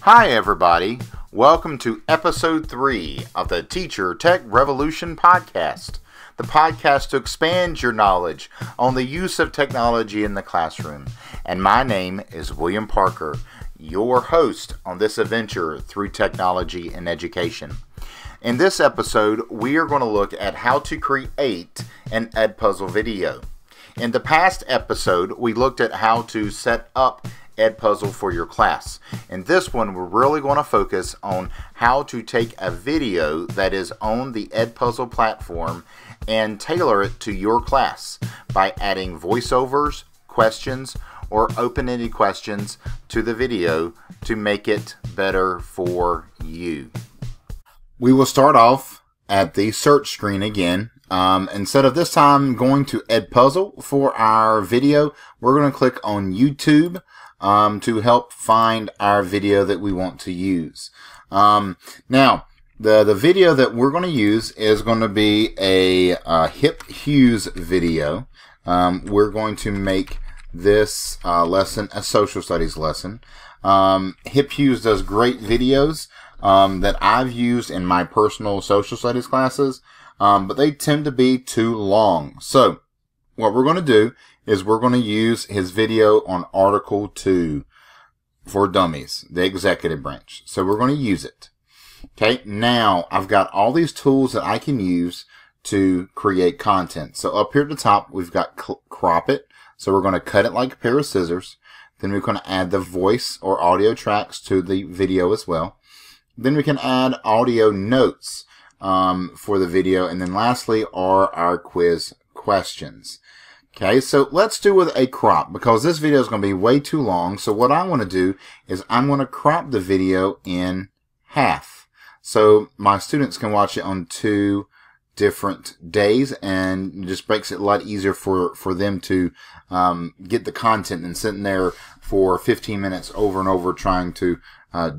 Hi everybody, welcome to episode 3 of the Teacher Tech Revolution podcast, the podcast to expand your knowledge on the use of technology in the classroom. And my name is William Parker, your host on this adventure through technology and education. In this episode, we are going to look at how to create an Edpuzzle video. In the past episode, we looked at how to set up Edpuzzle for your class. In this one, we're really going to focus on how to take a video that is on the Edpuzzle platform and tailor it to your class by adding voiceovers, questions, or open-ended questions to the video to make it better for you. We will start off at the search screen again. Instead of this time going to Edpuzzle for our video, we're going to click on YouTube to help find our video that we want to use. Now, the video that we're going to use is going to be a Hip Hughes video. We're going to make this lesson a social studies lesson. Hip Hughes does great videos that I've used in my personal social studies classes, but they tend to be too long. So what we're going to do is we're going to use his video on Article 2 for Dummies, the executive branch. So we're going to use it. Okay, now I've got all these tools that I can use to create content. So up here at the top, we've got crop it. So we're going to cut it like a pair of scissors. Then we're going to add the voice or audio tracks to the video as well. Then we can add audio notes for the video. And then lastly are our quiz questions. Okay, so let's do with a crop because this video is going to be way too long. So what I want to do is I'm going to crop the video in half. So my students can watch it on 2 different days, and it just makes it a lot easier for them to get the content and sitting there for 15 minutes over and over trying to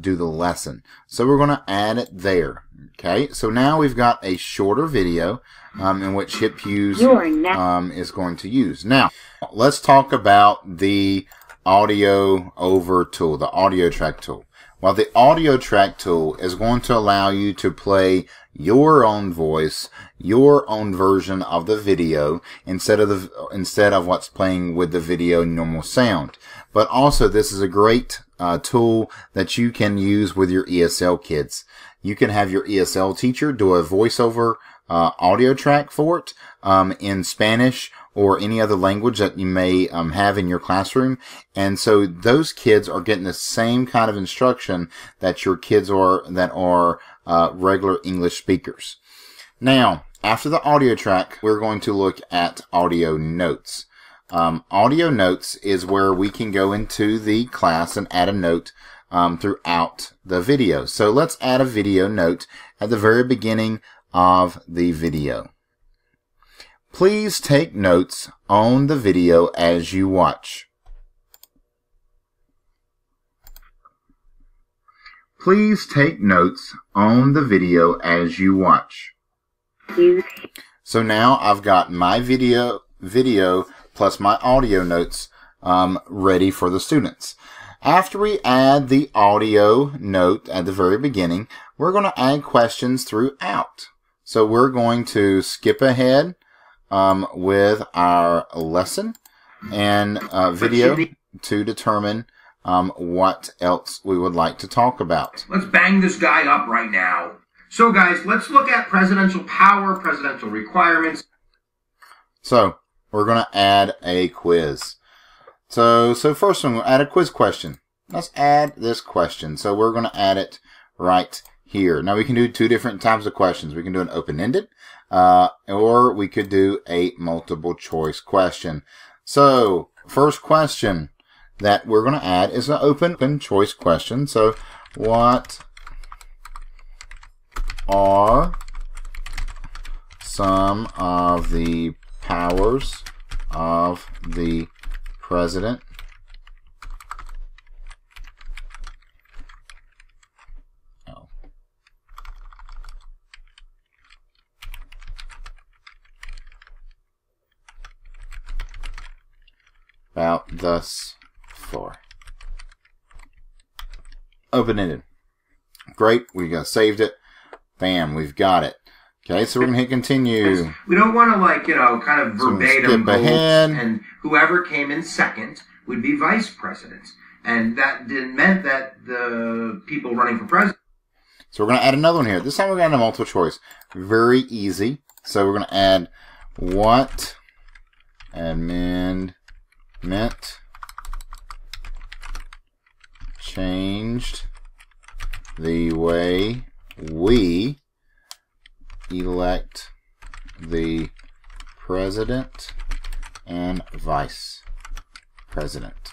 do the lesson. So we're going to add it there. Okay, so now we've got a shorter video in which Hip Hughes is going to use. Now, let's talk about the audio over tool, the audio track tool. Well, the audio track tool is going to allow you to play your own voice, your own version of the video instead of what's playing with the video normal sound. But also, this is a great tool that you can use with your ESL kids. You can have your ESL teacher do a voiceover audio track for it in Spanish or any other language that you may have in your classroom. And so those kids are getting the same kind of instruction that your kids are that are regular English speakers. Now, after the audio track, we're going to look at audio notes. Audio notes is where we can go into the class and add a note throughout the video. So let's add a video note at the very beginning of the video. Please take notes on the video as you watch. Please take notes on the video as you watch. So now I've got my video plus my audio notes ready for the students. After we add the audio note at the very beginning, we're going to add questions throughout. So we're going to skip ahead with our lesson and video to determine what else we would like to talk about. Let's bang this guy up right now. So guys, let's look at presidential power, presidential requirements. So we're going to add a quiz. So first we'll add a quiz question. Let's add this question. So we're going to add it right here. Now we can do 2 different types of questions. We can do an open-ended, or we could do a multiple choice question. So first question that we're going to add is an open choice question. So what are some of the powers of the president? About thus for. open-ended. Great, we got saved it. Bam, we've got it. Okay, so we're going to hit continue. We don't want to, kind of verbatim skip ahead. And whoever came in second would be vice president. And that meant that the people running for president. So we're going to add another one here. This time we're going to add a multiple choice. Very easy. So we're going to add what amendment changed the way we elect the president and vice president.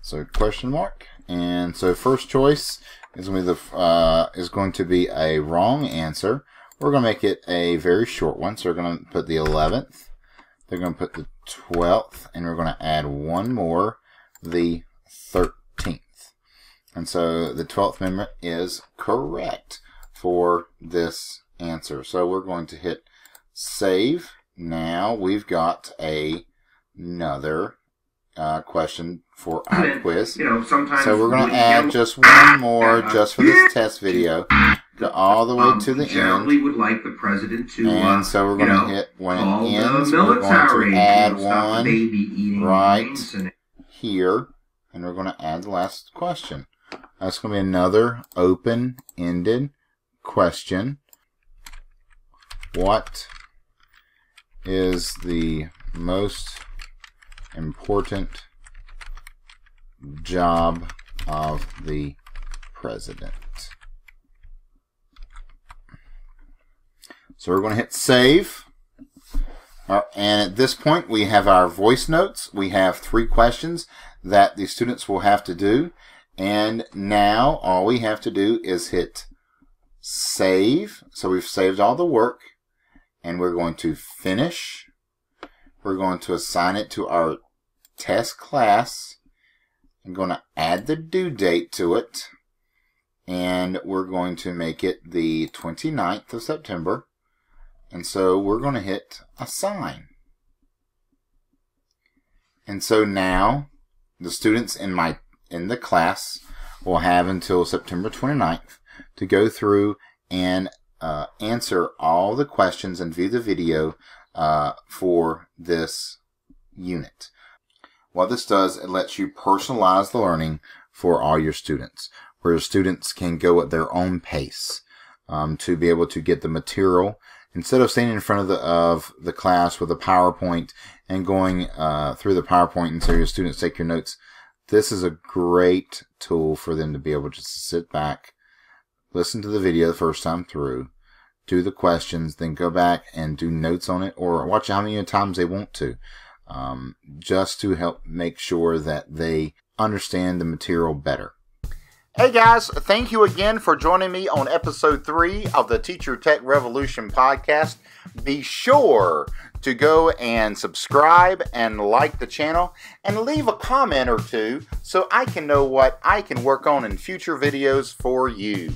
So question mark. And so first choice is going to be a wrong answer. We're going to make it a very short one. So we're going to put the 11th. They're going to put the 12th. And we're going to add one more, the 13th. And so the 12th amendment is correct for this answer. So we're going to hit save. Now we've got another question for our quiz. So we're going to add just one more just for this test video. Go all the way to the end. Would like the president to, and so we're going to hit when it ends. We're going to add one right here. And we're going to add the last question. That's going to be another open-ended question. What is the most important job of the president? So we're going to hit save. And at this point, we have our voice notes. We have 3 questions that the students will have to do. And now all we have to do is hit save. So we've saved all the work. And we're going to finish. We're going to assign it to our test class. I'm going to add the due date to it. And we're going to make it the 29th of September. And so we're going to hit assign. And so now the students in the class will have until September 29th to go through and answer all the questions and view the video for this unit. What this does, it lets you personalize the learning for all your students, where your students can go at their own pace to be able to get the material. Instead of standing in front of the class with a PowerPoint and going through the PowerPoint and so your students take your notes, this is a great tool for them to be able to just sit back, listen to the video the first time through, do the questions, then go back and do notes on it, or watch it how many times they want to, just to help make sure that they understand the material better. Hey guys, thank you again for joining me on episode 3 of the Teacher Tech Revolution podcast. Be sure to go and subscribe and like the channel and leave a comment or two so I can know what I can work on in future videos for you.